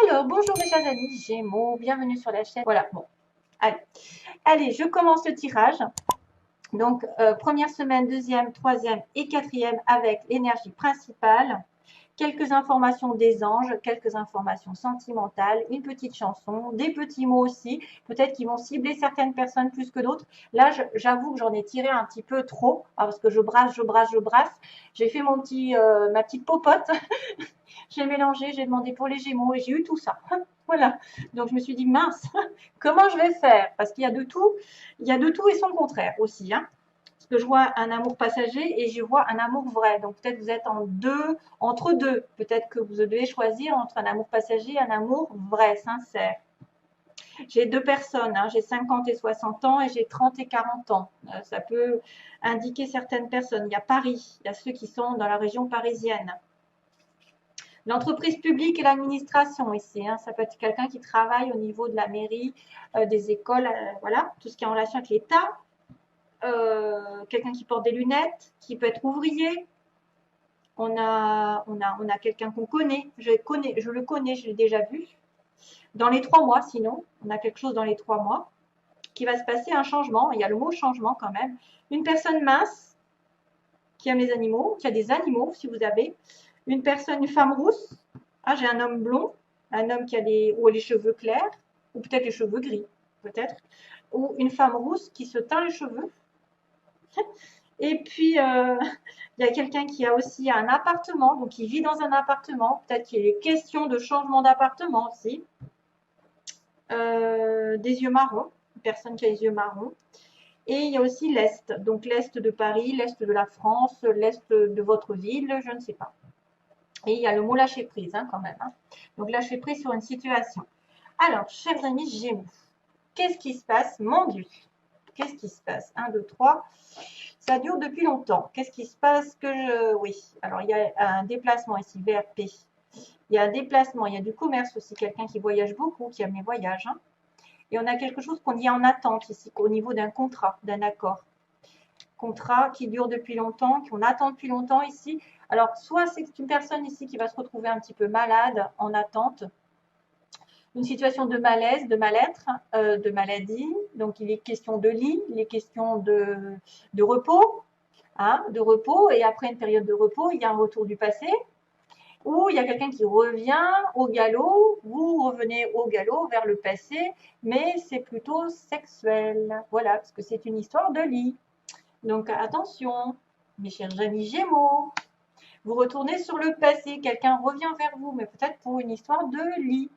Alors, bonjour mes chers amis Gémeaux, bienvenue sur la chaîne. Voilà, bon, allez, allez, je commence le tirage. Donc, première semaine, deuxième, troisième et quatrième avec l'énergie principale. Quelques informations des anges, quelques informations sentimentales, une petite chanson, des petits mots aussi, peut-être qu'ils vont cibler certaines personnes plus que d'autres. Là, j'avoue que j'en ai tiré un petit peu trop, parce que je brasse, je brasse, je brasse. J'ai fait ma petite popote, j'ai mélangé, j'ai demandé pour les Gémeaux et j'ai eu tout ça. Voilà. Donc je me suis dit mince, comment je vais faire? Parce qu'il y a de tout, il y a de tout et son contraire aussi, hein. Parce que je vois un amour passager et je vois un amour vrai. Donc peut-être vous êtes entre deux. Peut-être que vous devez choisir entre un amour passager et un amour vrai, sincère. J'ai deux personnes, hein, j'ai 50 et 60 ans et j'ai 30 et 40 ans. Ça peut indiquer certaines personnes. Il y a Paris, il y a ceux qui sont dans la région parisienne. L'entreprise publique et l'administration ici, hein, ça peut être quelqu'un qui travaille au niveau de la mairie, des écoles, voilà, tout ce qui est en relation avec l'État. Quelqu'un qui porte des lunettes, qui peut être ouvrier. On a quelqu'un qu'on connaît. Je le connais, je l'ai déjà vu. Dans les 3 mois, sinon, on a quelque chose dans les 3 mois qui va se passer un changement. Il y a le mot changement quand même. Une personne mince qui aime les animaux, qui a des animaux, si vous avez. Une femme rousse. Ah, j'ai un homme blond, un homme qui a ou les cheveux clairs, ou peut-être les cheveux gris, peut-être. Ou une femme rousse qui se teint les cheveux. Et puis, il y a quelqu'un qui a aussi un appartement, donc il vit dans un appartement. Peut-être qu'il est question de changement d'appartement aussi. Des yeux marrons, une personne qui a les yeux marrons. Et il y a aussi l'Est, donc l'Est de Paris, l'Est de la France, l'Est de votre ville, je ne sais pas. Et il y a le mot lâcher prise, hein, quand même, hein. Donc lâcher prise sur une situation. Alors, chers amis Gémeaux, qu'est-ce qui se passe? Mon Dieu, qu'est-ce qui se passe? Un, 2, 3. Ça dure depuis longtemps. Qu'est-ce qui se passe Oui, alors il y a un déplacement ici, VRP. Il y a un déplacement, il y a du commerce aussi, quelqu'un qui voyage beaucoup, qui aime les voyages, hein. Et on a quelque chose qu'on y a en attente ici, au niveau d'un contrat, d'un accord. Contrat qui dure depuis longtemps, qu'on attend depuis longtemps ici. Alors, soit c'est une personne ici qui va se retrouver un petit peu malade, en attente, une situation de malaise, de mal-être, de maladie. Donc, il est question de lit, il est question de repos, hein, de repos. Et après une période de repos, il y a un retour du passé. Ou il y a quelqu'un qui revient au galop, vous revenez au galop vers le passé, mais c'est plutôt sexuel. Voilà, parce que c'est une histoire de lit. Donc attention, mes chers amis Gémeaux, vous retournez sur le passé, quelqu'un revient vers vous, mais peut-être pour une histoire de lit.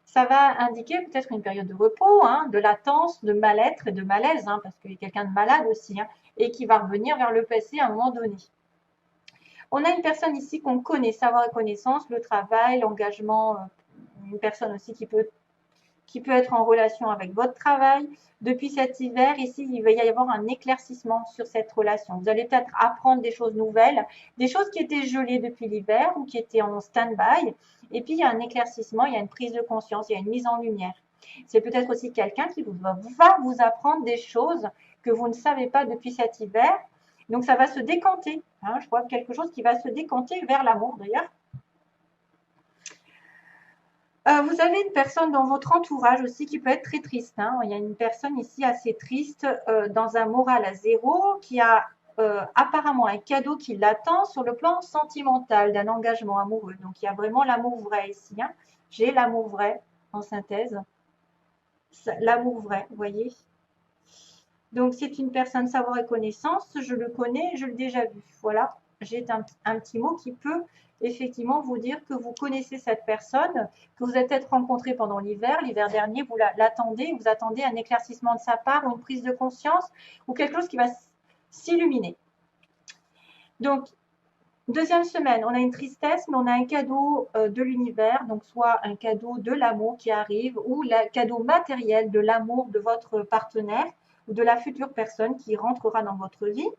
Ça va indiquer peut-être une période de repos, hein, de latence, de mal-être et de malaise, hein, parce qu'il y a quelqu'un de malade aussi, hein, et qui va revenir vers le passé à un moment donné. On a une personne ici qu'on connaît, savoir et connaissance, le travail, l'engagement, une personne aussi qui peut être en relation avec votre travail. Depuis cet hiver, ici, il va y avoir un éclaircissement sur cette relation. Vous allez peut-être apprendre des choses nouvelles, des choses qui étaient gelées depuis l'hiver ou qui étaient en stand-by. Et puis, il y a un éclaircissement, il y a une prise de conscience, il y a une mise en lumière. C'est peut-être aussi quelqu'un qui va vous apprendre des choses que vous ne savez pas depuis cet hiver. Donc, ça va se décanter, hein. Je vois quelque chose qui va se décanter vers l'amour, d'ailleurs. Vous avez une personne dans votre entourage aussi qui peut être très triste, hein. Il y a une personne ici assez triste, dans un moral à zéro, qui a apparemment un cadeau qui l'attend sur le plan sentimental d'un engagement amoureux. Donc il y a vraiment l'amour vrai ici, hein. J'ai l'amour vrai en synthèse. L'amour vrai, vous voyez. Donc c'est une personne savoir et connaissance, je le connais, je l'ai déjà vu. Voilà, j'ai un petit mot qui peut effectivement vous dire que vous connaissez cette personne, que vous êtes peut-être rencontré pendant l'hiver dernier, vous l'attendez, vous attendez un éclaircissement de sa part ou une prise de conscience ou quelque chose qui va s'illuminer. Donc, deuxième semaine, on a une tristesse, mais on a un cadeau de l'univers, donc soit un cadeau de l'amour qui arrive ou le cadeau matériel de l'amour de votre partenaire ou de la future personne qui rentrera dans votre vie.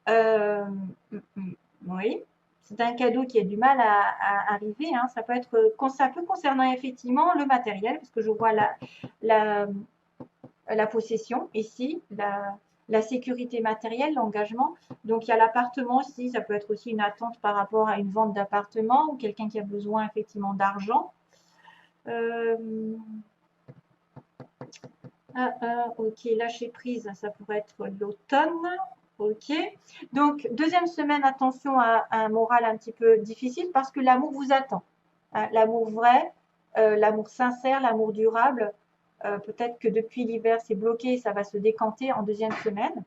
Euh, oui, c'est un cadeau qui a du mal à arriver, hein. Ça peut concerner effectivement le matériel, parce que je vois la possession ici, la sécurité matérielle, l'engagement. Donc, il y a l'appartement aussi, ça peut être aussi une attente par rapport à une vente d'appartement ou quelqu'un qui a besoin effectivement d'argent. Ok, lâcher prise, ça pourrait être l'automne. Ok. Donc, deuxième semaine, attention à un moral un petit peu difficile parce que l'amour vous attend. Hein, l'amour vrai, l'amour sincère, l'amour durable. Peut-être que depuis l'hiver, c'est bloqué, ça va se décanter en deuxième semaine.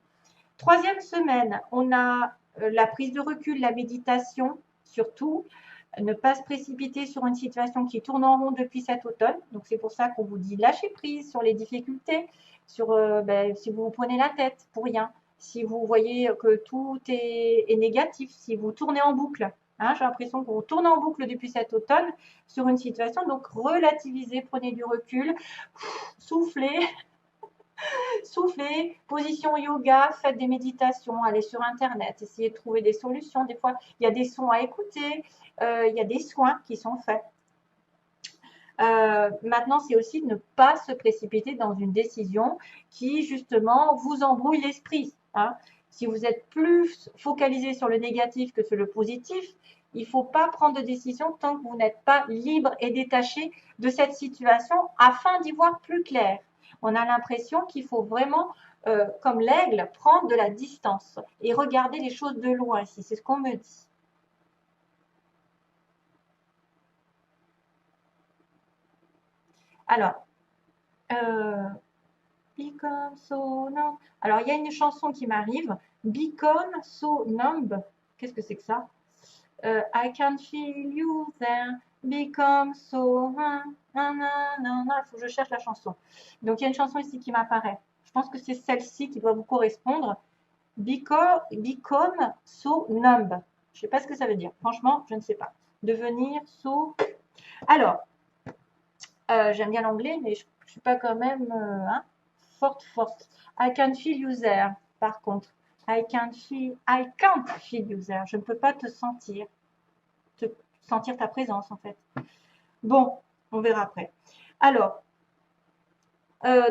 Troisième semaine, on a la prise de recul, la méditation, surtout. Ne pas se précipiter sur une situation qui tourne en rond depuis cet automne. Donc, c'est pour ça qu'on vous dit lâcher prise sur les difficultés, sur si vous vous prenez la tête pour rien, si vous voyez que tout est négatif, si vous tournez en boucle. Hein, j'ai l'impression que vous tournez en boucle depuis cet automne sur une situation. Donc, relativisez, prenez du recul, soufflez, soufflez, position yoga, faites des méditations, allez sur Internet, essayez de trouver des solutions. Des fois, il y a des sons à écouter, il y a des soins qui sont faits. Maintenant, c'est aussi de ne pas se précipiter dans une décision qui, justement, vous embrouille l'esprit. Hein. Si vous êtes plus focalisé sur le négatif que sur le positif, il ne faut pas prendre de décision tant que vous n'êtes pas libre et détaché de cette situation afin d'y voir plus clair. On a l'impression qu'il faut vraiment, comme l'aigle, prendre de la distance et regarder les choses de loin ici. C'est ce qu'on me dit. Alors, Become so numb. Alors, il y a une chanson qui m'arrive. Become so numb. Qu'est-ce que c'est que ça? I can feel you there. Become so. Il faut que je cherche la chanson. Donc, il y a une chanson ici qui m'apparaît. Je pense que c'est celle-ci qui doit vous correspondre. Become so numb. Je ne sais pas ce que ça veut dire. Franchement, je ne sais pas. Devenir so. Alors, j'aime bien l'anglais, mais je ne suis pas quand même forte. I can feel you there. Par contre, I can't feel you there. Je ne peux pas te sentir ta présence en fait. Bon, on verra après. Alors,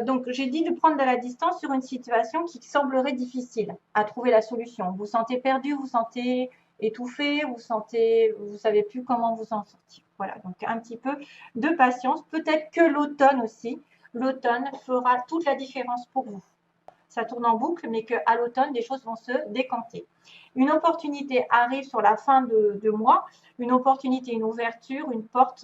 donc j'ai dit de prendre de la distance sur une situation qui semblerait difficile à trouver la solution. Vous sentez perdu, vous sentez étouffé, vous savez plus comment vous en sortir. Voilà, donc un petit peu de patience. Peut-être que l'automne aussi, l'automne fera toute la différence pour vous. Ça tourne en boucle, mais qu'à l'automne, des choses vont se décanter. Une opportunité arrive sur la fin de mois, une opportunité, une ouverture, une porte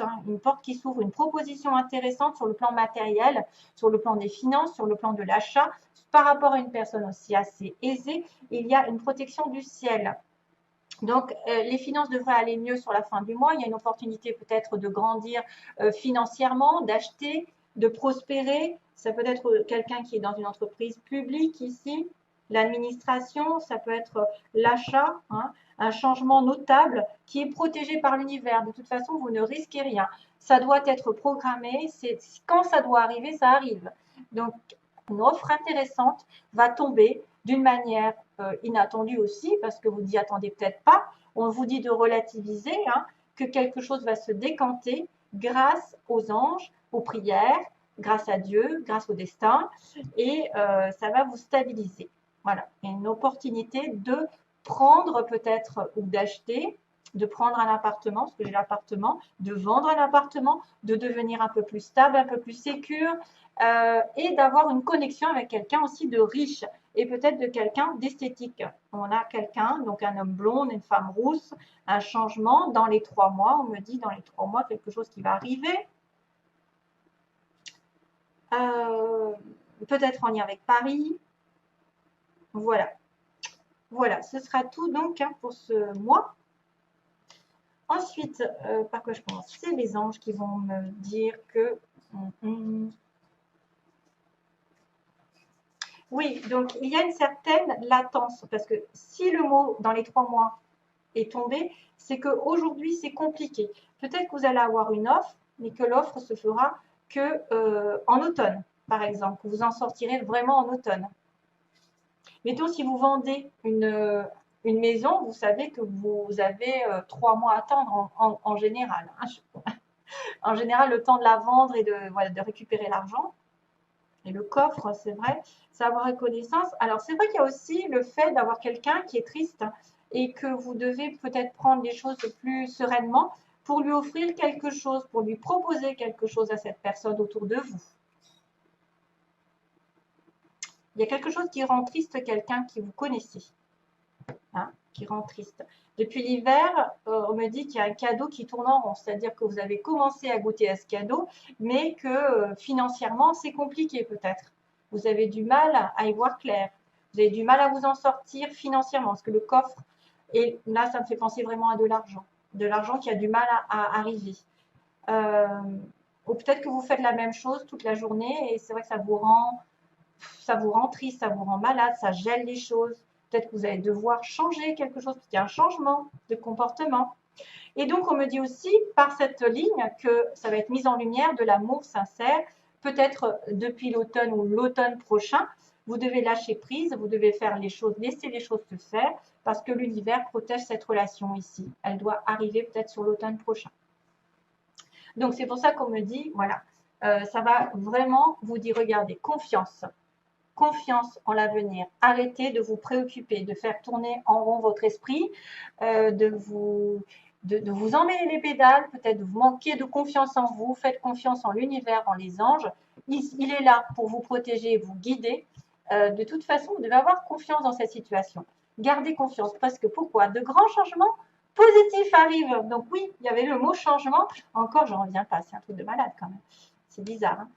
qui s'ouvre, une proposition intéressante sur le plan matériel, sur le plan des finances, sur le plan de l'achat, par rapport à une personne aussi assez aisée, il y a une protection du ciel. Donc, les finances devraient aller mieux sur la fin du mois. Il y a une opportunité peut-être de grandir financièrement, d'acheter, de prospérer. Ça peut être quelqu'un qui est dans une entreprise publique ici, l'administration, ça peut être l'achat, hein, un changement notable qui est protégé par l'univers. De toute façon, vous ne risquez rien. Ça doit être programmé. Quand ça doit arriver, ça arrive. Donc, une offre intéressante va tomber d'une manière inattendue aussi, parce que vous n'y attendez peut-être pas. On vous dit de relativiser, hein, que quelque chose va se décanter grâce aux anges, aux prières, grâce à Dieu, grâce au destin, et ça va vous stabiliser. Voilà, il y a une opportunité de prendre peut-être ou d'acheter, de prendre un appartement, parce que j'ai l'appartement, de vendre un appartement, de devenir un peu plus stable, un peu plus sécure, et d'avoir une connexion avec quelqu'un aussi de riche et peut-être de quelqu'un d'esthétique. On a quelqu'un, donc un homme blond, une femme rousse, un changement dans les 3 mois. On me dit dans les 3 mois quelque chose qui va arriver. Peut-être en lien avec Paris. Voilà. Voilà, ce sera tout donc hein, pour ce mois. Ensuite, par quoi je commence? C'est les anges qui vont me dire que... Oui, donc il y a une certaine latence, parce que si le mot dans les 3 mois est tombé, c'est qu'aujourd'hui c'est compliqué. Peut-être que vous allez avoir une offre, mais que l'offre se fera que en automne, par exemple. Vous en sortirez vraiment en automne. Mettons, si vous vendez une maison, vous savez que vous avez 3 mois à attendre en général. Hein. En général, le temps de la vendre et de récupérer l'argent. Et le coffre, c'est vrai, savoir reconnaissance. Alors, c'est vrai qu'il y a aussi le fait d'avoir quelqu'un qui est triste et que vous devez peut-être prendre les choses plus sereinement pour lui offrir quelque chose, pour lui proposer quelque chose à cette personne autour de vous. Il y a quelque chose qui rend triste quelqu'un qui vous connaissez, hein, qui rend triste. Depuis l'hiver, on me dit qu'il y a un cadeau qui tourne en rond, c'est-à-dire que vous avez commencé à goûter à ce cadeau, mais que financièrement, c'est compliqué peut-être. Vous avez du mal à y voir clair. Vous avez du mal à vous en sortir financièrement, parce que le coffre, et là, ça me fait penser vraiment à de l'argent qui a du mal à arriver. Ou peut-être que vous faites la même chose toute la journée et c'est vrai que ça vous rend triste, ça vous rend malade, ça gèle les choses. Peut-être que vous allez devoir changer quelque chose, parce qu'il y a un changement de comportement. Et donc, on me dit aussi par cette ligne que ça va être mis en lumière de l'amour sincère. Peut-être depuis l'automne ou l'automne prochain, vous devez lâcher prise, vous devez faire les choses, laisser les choses se faire, parce que l'univers protège cette relation ici. Elle doit arriver peut-être sur l'automne prochain. Donc, c'est pour ça qu'on me dit, voilà, ça va vraiment vous dire, regardez, confiance en l'avenir. Arrêtez de vous préoccuper, de faire tourner en rond votre esprit, de vous emmêler les pédales, peut-être de vous manquer de confiance en vous. Faites confiance en l'univers, en les anges. Il est là pour vous protéger, vous guider. De toute façon, vous devez avoir confiance dans cette situation. Gardez confiance parce que pourquoi? De grands changements positifs arrivent. Donc oui, il y avait le mot changement. Encore, j'en reviens pas. C'est un truc de malade quand même. C'est bizarre. Hein,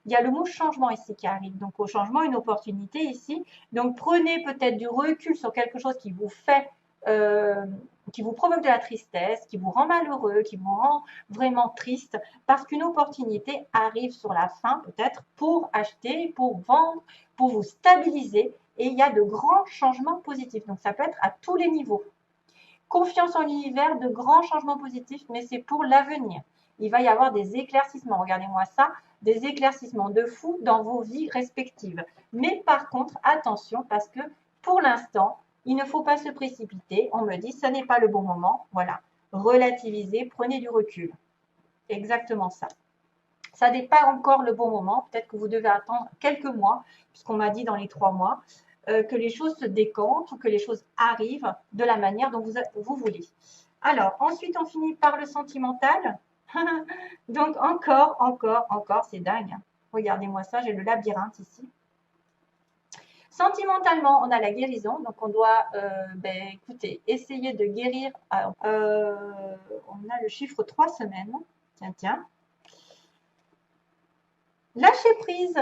il y a le mot changement ici qui arrive. Donc, au changement, une opportunité ici. Donc, prenez peut-être du recul sur quelque chose qui vous fait, qui vous provoque de la tristesse, qui vous rend malheureux, qui vous rend vraiment triste, parce qu'une opportunité arrive sur la fin, peut-être, pour acheter, pour vendre, pour vous stabiliser. Et il y a de grands changements positifs. Donc, ça peut être à tous les niveaux. Confiance en l'univers, de grands changements positifs, mais c'est pour l'avenir. Il va y avoir des éclaircissements. Regardez-moi ça, des éclaircissements de fou dans vos vies respectives. Mais par contre, attention, parce que pour l'instant, il ne faut pas se précipiter. On me dit, ce n'est pas le bon moment. Voilà, relativisez, prenez du recul. Exactement ça. Ça n'est pas encore le bon moment. Peut-être que vous devez attendre quelques mois, puisqu'on m'a dit dans les 3 mois, que les choses se décantent ou que les choses arrivent de la manière dont vous voulez. Alors, ensuite, on finit par le sentimental. Donc, encore, c'est dingue. Regardez-moi ça, j'ai le labyrinthe ici. Sentimentalement, on a la guérison. Donc, on doit, écoutez, essayer de guérir. On a le chiffre 3 semaines. Tiens. Lâcher prise.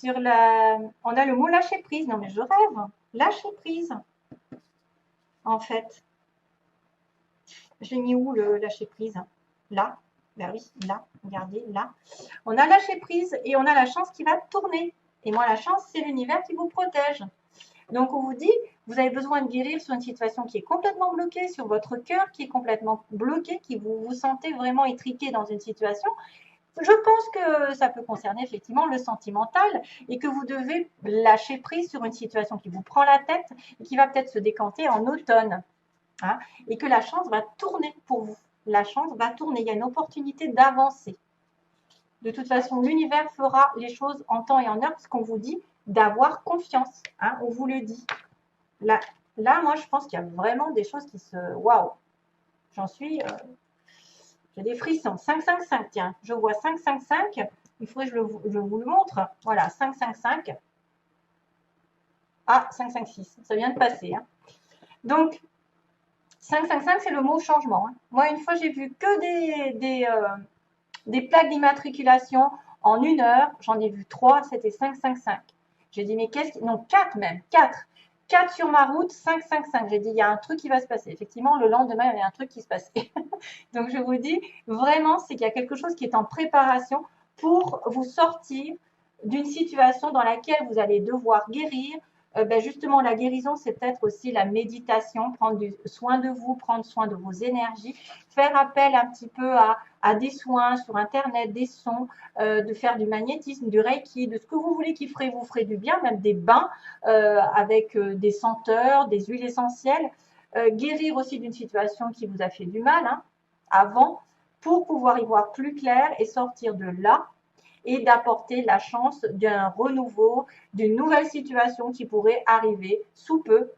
On a le mot lâcher prise. Non, mais je rêve. Lâcher prise. En fait. J'ai mis où le lâcher prise? Là. Ben oui, là. Regardez, là. On a lâché prise et on a la chance qui va tourner. Et moi, la chance, c'est l'univers qui vous protège. Donc, on vous dit, vous avez besoin de guérir sur une situation qui est complètement bloquée, sur votre cœur qui est complètement bloqué, qui vous sentez vraiment étriqué dans une situation. Je pense que ça peut concerner effectivement le sentimental et que vous devez lâcher prise sur une situation qui vous prend la tête et qui va peut-être se décanter en automne. Hein, et que la chance va tourner pour vous. La chance va tourner. Il y a une opportunité d'avancer. De toute façon, l'univers fera les choses en temps et en heure parce qu'on vous dit d'avoir confiance. Hein, on vous le dit. Là, moi, je pense qu'il y a vraiment des choses qui se... Waouh! J'en suis... J'ai des frissons. 5-5-5, tiens. Je vois 5-5-5. Il faudrait que je vous le montre. Voilà, 5-5-5. Ah, 5-5-6. Ça vient de passer. Hein. Donc, 555, c'est le mot changement. Hein. Moi, une fois, j'ai vu que des plaques d'immatriculation en 1 heure. J'en ai vu 3, c'était 555. J'ai dit, mais qu'est-ce qui... Non, 4 même, 4. 4 sur ma route, 555. J'ai dit, il y a un truc qui va se passer. Effectivement, le lendemain, il y avait un truc qui se passait. Donc, je vous dis, vraiment, c'est qu'il y a quelque chose qui est en préparation pour vous sortir d'une situation dans laquelle vous allez devoir guérir. Justement, la guérison, c'est peut-être aussi la méditation, prendre soin de vous, prendre soin de vos énergies, faire appel un petit peu à des soins sur Internet, des sons, de faire du magnétisme, du reiki, de ce que vous voulez qui vous ferait du bien, même des bains avec des senteurs, des huiles essentielles. Guérir aussi d'une situation qui vous a fait du mal avant, pour pouvoir y voir plus clair et sortir de là et d'apporter la chance d'un renouveau, d'une nouvelle situation qui pourrait arriver sous peu,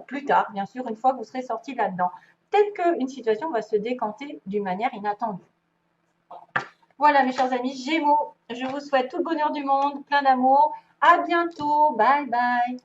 plus tard, bien sûr, une fois que vous serez sorti là-dedans. Peut-être qu'une situation va se décanter d'une manière inattendue. Voilà, mes chers amis Gémeaux, je vous souhaite tout le bonheur du monde, plein d'amour. À bientôt. Bye bye.